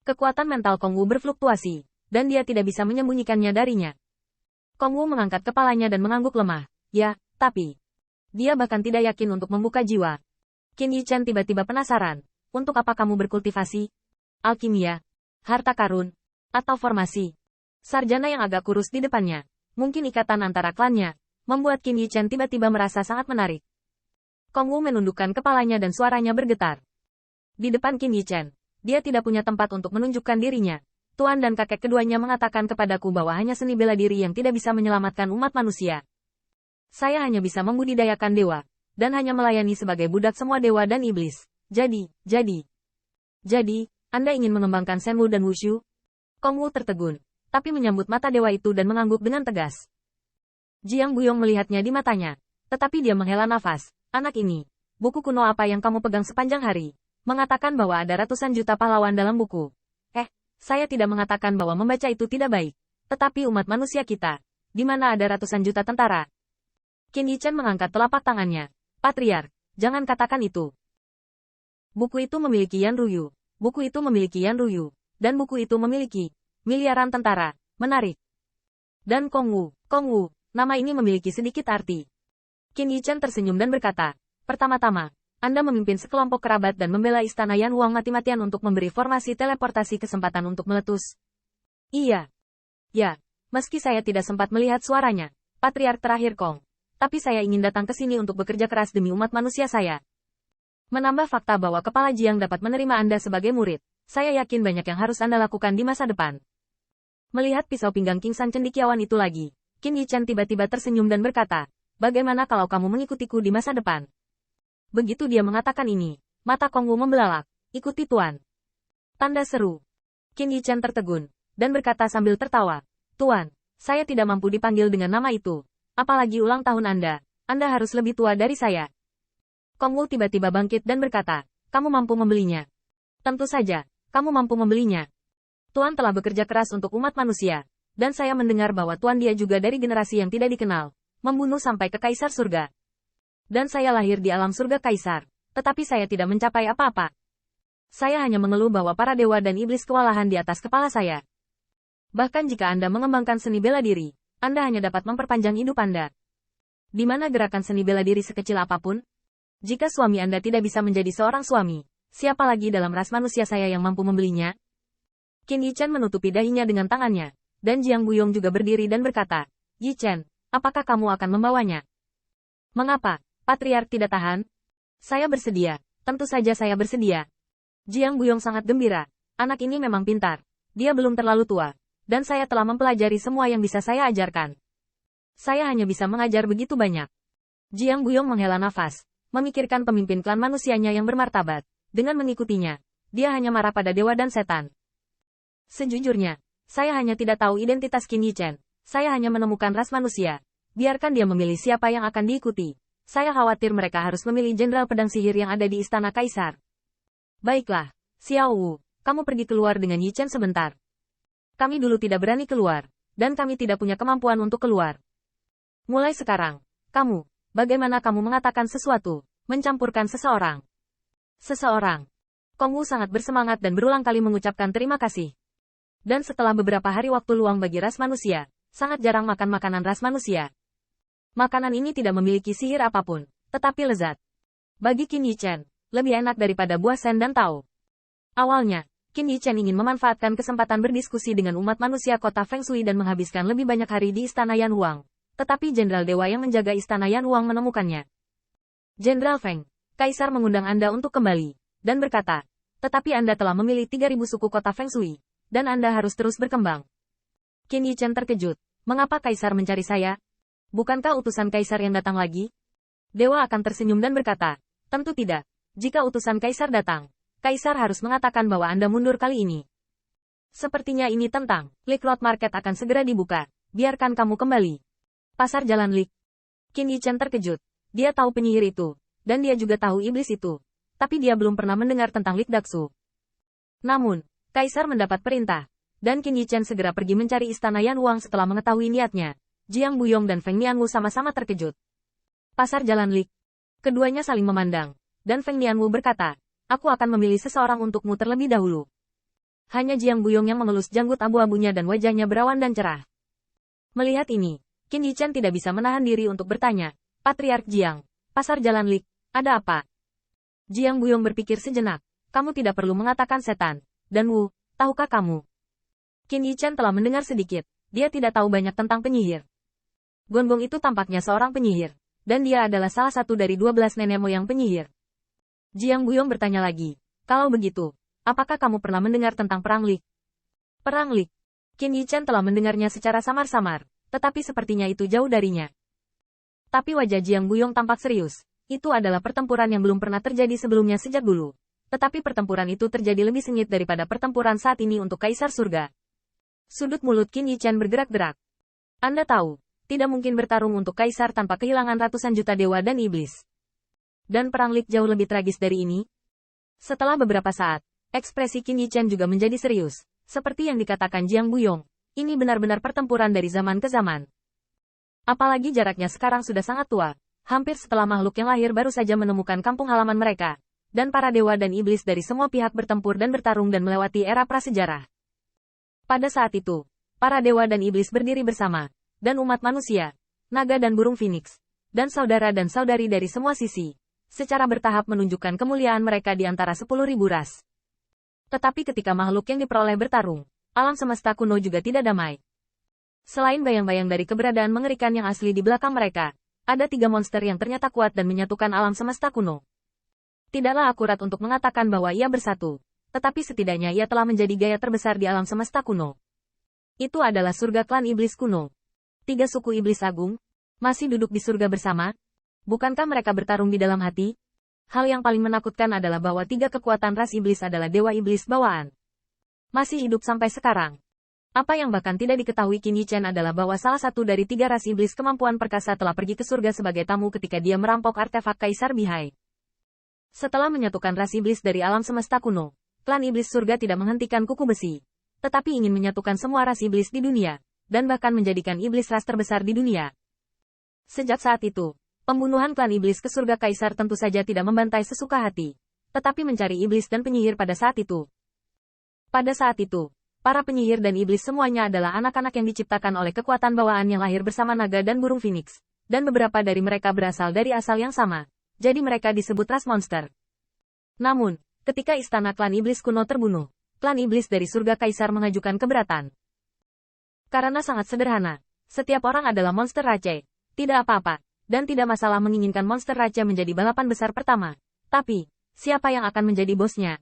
Kekuatan mental Kong Wu berfluktuasi, dan dia tidak bisa menyembunyikannya darinya. Kong Wu mengangkat kepalanya dan mengangguk lemah. Ya, tapi... Dia bahkan tidak yakin untuk membuka jiwa. Qin Yichen tiba-tiba penasaran. Untuk apa kamu berkultivasi? Alkimia? Harta karun? Atau formasi? Sarjana yang agak kurus di depannya. Mungkin ikatan antara klannya. Membuat Qin Yichen tiba-tiba merasa sangat menarik. Kong Wu menundukkan kepalanya dan suaranya bergetar. Di depan Qin Yichen, dia tidak punya tempat untuk menunjukkan dirinya. Tuan dan kakek keduanya mengatakan kepadaku bahwa hanya seni bela diri yang tidak bisa menyelamatkan umat manusia. Saya hanya bisa membudidayakan dewa, dan hanya melayani sebagai budak semua dewa dan iblis. Jadi, Anda ingin mengembangkan Shenwu dan Wushu? Kong Wu tertegun, tapi menyambut mata dewa itu dan mengangguk dengan tegas. Jiang Buyong melihatnya di matanya, tetapi dia menghela nafas. Anak ini, buku kuno apa yang kamu pegang sepanjang hari? Mengatakan bahwa ada ratusan juta pahlawan dalam buku. Saya tidak mengatakan bahwa membaca itu tidak baik. Tetapi umat manusia kita, di mana ada ratusan juta tentara? Qin Yichen mengangkat telapak tangannya. Patriark, jangan katakan itu. Buku itu memiliki Yan Ruyu. Buku itu memiliki Yan Ruyu. Dan buku itu memiliki miliaran tentara. Menarik. Dan Kong Wu, nama ini memiliki sedikit arti. Qin Yichen tersenyum dan berkata, pertama-tama, Anda memimpin sekelompok kerabat dan membela istana Yan Huang mati-matian untuk memberi formasi teleportasi kesempatan untuk meletus. Iya. Ya, meski saya tidak sempat melihat suaranya, Patriark terakhir Kong. Tapi saya ingin datang ke sini untuk bekerja keras demi umat manusia saya. Menambah fakta bahwa Kepala Jiang dapat menerima Anda sebagai murid, saya yakin banyak yang harus Anda lakukan di masa depan. Melihat pisau pinggang King San cendekiawan itu lagi, Qin Yichen tiba-tiba tersenyum dan berkata, bagaimana kalau kamu mengikutiku di masa depan? Begitu dia mengatakan ini, mata Kong Wu membelalak. Ikuti Tuan. Tanda seru. Qin Yichen tertegun, dan berkata sambil tertawa. Tuan, saya tidak mampu dipanggil dengan nama itu. Apalagi ulang tahun Anda harus lebih tua dari saya. Kong Wu tiba-tiba bangkit dan berkata, kamu mampu membelinya. Tentu saja, kamu mampu membelinya. Tuan telah bekerja keras untuk umat manusia, dan saya mendengar bahwa Tuan dia juga dari generasi yang tidak dikenal, membunuh sampai ke Kaisar Surga. Dan saya lahir di alam surga Kaisar, tetapi saya tidak mencapai apa-apa. Saya hanya mengeluh bahwa para dewa dan iblis kewalahan di atas kepala saya. Bahkan jika Anda mengembangkan seni bela diri, Anda hanya dapat memperpanjang hidup Anda. Di mana gerakan seni bela diri sekecil apapun? Jika suami Anda tidak bisa menjadi seorang suami, siapa lagi dalam ras manusia saya yang mampu membelinya? Qin Yichen menutupi dahinya dengan tangannya, dan Jiang Buyong juga berdiri dan berkata, Yichen, apakah kamu akan membawanya? Mengapa? Patriark tidak tahan? Saya bersedia, tentu saja saya bersedia. Jiang Buyong sangat gembira. Anak ini memang pintar. Dia belum terlalu tua. Dan saya telah mempelajari semua yang bisa saya ajarkan. Saya hanya bisa mengajar begitu banyak. Jiang Buyong menghela nafas, memikirkan pemimpin klan manusianya yang bermartabat. Dengan mengikutinya, dia hanya marah pada dewa dan setan. Sejujurnya, saya hanya tidak tahu identitas Qin Yichen. Saya hanya menemukan ras manusia. Biarkan dia memilih siapa yang akan diikuti. Saya khawatir mereka harus memilih jenderal pedang sihir yang ada di istana Kaisar. Baiklah, Xiao Wu, kamu pergi keluar dengan Yichen sebentar. Kami dulu tidak berani keluar, dan kami tidak punya kemampuan untuk keluar. Mulai sekarang, bagaimana kamu mengatakan sesuatu, mencampurkan seseorang? Seseorang. Kong Wu sangat bersemangat dan berulang kali mengucapkan terima kasih. Dan setelah beberapa hari waktu luang bagi ras manusia, sangat jarang makan makanan ras manusia. Makanan ini tidak memiliki sihir apapun, tetapi lezat. Bagi Qin Yichen, lebih enak daripada buah sen dan tao. Awalnya, Qin Yichen ingin memanfaatkan kesempatan berdiskusi dengan umat manusia kota Feng Shui dan menghabiskan lebih banyak hari di istana Yan Huang. Tetapi Jenderal Dewa yang menjaga istana Yan Huang menemukannya. Jenderal Feng, Kaisar mengundang Anda untuk kembali, dan berkata, tetapi Anda telah memilih 3.000 suku kota Feng Shui, dan Anda harus terus berkembang. Qin Yichen terkejut. Mengapa Kaisar mencari saya? Bukankah utusan Kaisar yang datang lagi? Dewa akan tersenyum dan berkata, tentu tidak. Jika utusan Kaisar datang, Kaisar harus mengatakan bahwa Anda mundur kali ini. Sepertinya ini tentang, Lick Road Market akan segera dibuka. Biarkan kamu kembali. Pasar Jalan Lick. Qin Yichen terkejut. Dia tahu penyihir itu, dan dia juga tahu iblis itu. Tapi dia belum pernah mendengar tentang Lick Daksu. Namun, Kaisar mendapat perintah, dan Qin Yichen segera pergi mencari istana Yan Huang setelah mengetahui niatnya. Jiang Buyong dan Feng Nianwu sama-sama terkejut. Pasar Jalan Lick. Keduanya saling memandang, dan Feng Nianwu berkata, aku akan memilih seseorang untukmu terlebih dahulu. Hanya Jiang Buyong yang mengelus janggut abu-abunya dan wajahnya berawan dan cerah. Melihat ini, Qin Yichan tidak bisa menahan diri untuk bertanya, Patriark Jiang, Pasar Jalan Lik, ada apa? Jiang Buyong berpikir sejenak, kamu tidak perlu mengatakan setan. Dan Wu, tahukah kamu? Qin Yichan telah mendengar sedikit, dia tidak tahu banyak tentang penyihir. Gonggong itu tampaknya seorang penyihir, dan dia adalah salah satu dari 12 nenek moyang penyihir. Jiang Buyong bertanya lagi, kalau begitu, apakah kamu pernah mendengar tentang Perang Lik? Perang Lik. Qin Yichan telah mendengarnya secara samar-samar, tetapi sepertinya itu jauh darinya. Tapi wajah Jiang Buyong tampak serius. Itu adalah pertempuran yang belum pernah terjadi sebelumnya sejak dulu. Tetapi pertempuran itu terjadi lebih sengit daripada pertempuran saat ini untuk Kaisar Surga. Sudut mulut Qin Yichan bergerak-gerak. Anda tahu, tidak mungkin bertarung untuk Kaisar tanpa kehilangan ratusan juta dewa dan iblis. Dan Perang Lik jauh lebih tragis dari ini. Setelah beberapa saat, ekspresi Qin Yichan juga menjadi serius. Seperti yang dikatakan Jiang Buyong, ini benar-benar pertempuran dari zaman ke zaman. Apalagi jaraknya sekarang sudah sangat tua, hampir setelah makhluk yang lahir baru saja menemukan kampung halaman mereka, dan para dewa dan iblis dari semua pihak bertempur dan bertarung dan melewati era prasejarah. Pada saat itu, para dewa dan iblis berdiri bersama, dan umat manusia, naga dan burung phoenix, dan saudara dan saudari dari semua sisi, secara bertahap menunjukkan kemuliaan mereka di antara 10.000 ras. Tetapi ketika makhluk yang diperoleh bertarung, alam semesta kuno juga tidak damai. Selain bayang-bayang dari keberadaan mengerikan yang asli di belakang mereka, ada 3 monster yang ternyata kuat dan menyatukan alam semesta kuno. Tidaklah akurat untuk mengatakan bahwa ia bersatu, tetapi setidaknya ia telah menjadi gaya terbesar di alam semesta kuno. Itu adalah surga klan iblis kuno. 3 suku iblis agung, masih duduk di surga bersama. Bukankah mereka bertarung di dalam hati? Hal yang paling menakutkan adalah bahwa 3 kekuatan ras iblis adalah dewa iblis bawaan. Masih hidup sampai sekarang. Apa yang bahkan tidak diketahui Qin Yichan adalah bahwa salah satu dari 3 ras iblis kemampuan perkasa telah pergi ke surga sebagai tamu ketika dia merampok artefak Kaisar Bihai. Setelah menyatukan ras iblis dari alam semesta kuno, klan iblis surga tidak menghentikan kuku besi, tetapi ingin menyatukan semua ras iblis di dunia, dan bahkan menjadikan iblis ras terbesar di dunia. Sejak saat itu, pembunuhan klan iblis ke surga Kaisar tentu saja tidak membantai sesuka hati, tetapi mencari iblis dan penyihir pada saat itu. Pada saat itu, para penyihir dan iblis semuanya adalah anak-anak yang diciptakan oleh kekuatan bawaan yang lahir bersama naga dan burung phoenix, dan beberapa dari mereka berasal dari asal yang sama, jadi mereka disebut ras monster. Namun, ketika istana klan iblis kuno terbunuh, klan iblis dari surga Kaisar mengajukan keberatan. Karena sangat sederhana, setiap orang adalah monster race, tidak apa-apa, dan tidak masalah menginginkan monster raja menjadi balapan besar pertama. Tapi, siapa yang akan menjadi bosnya?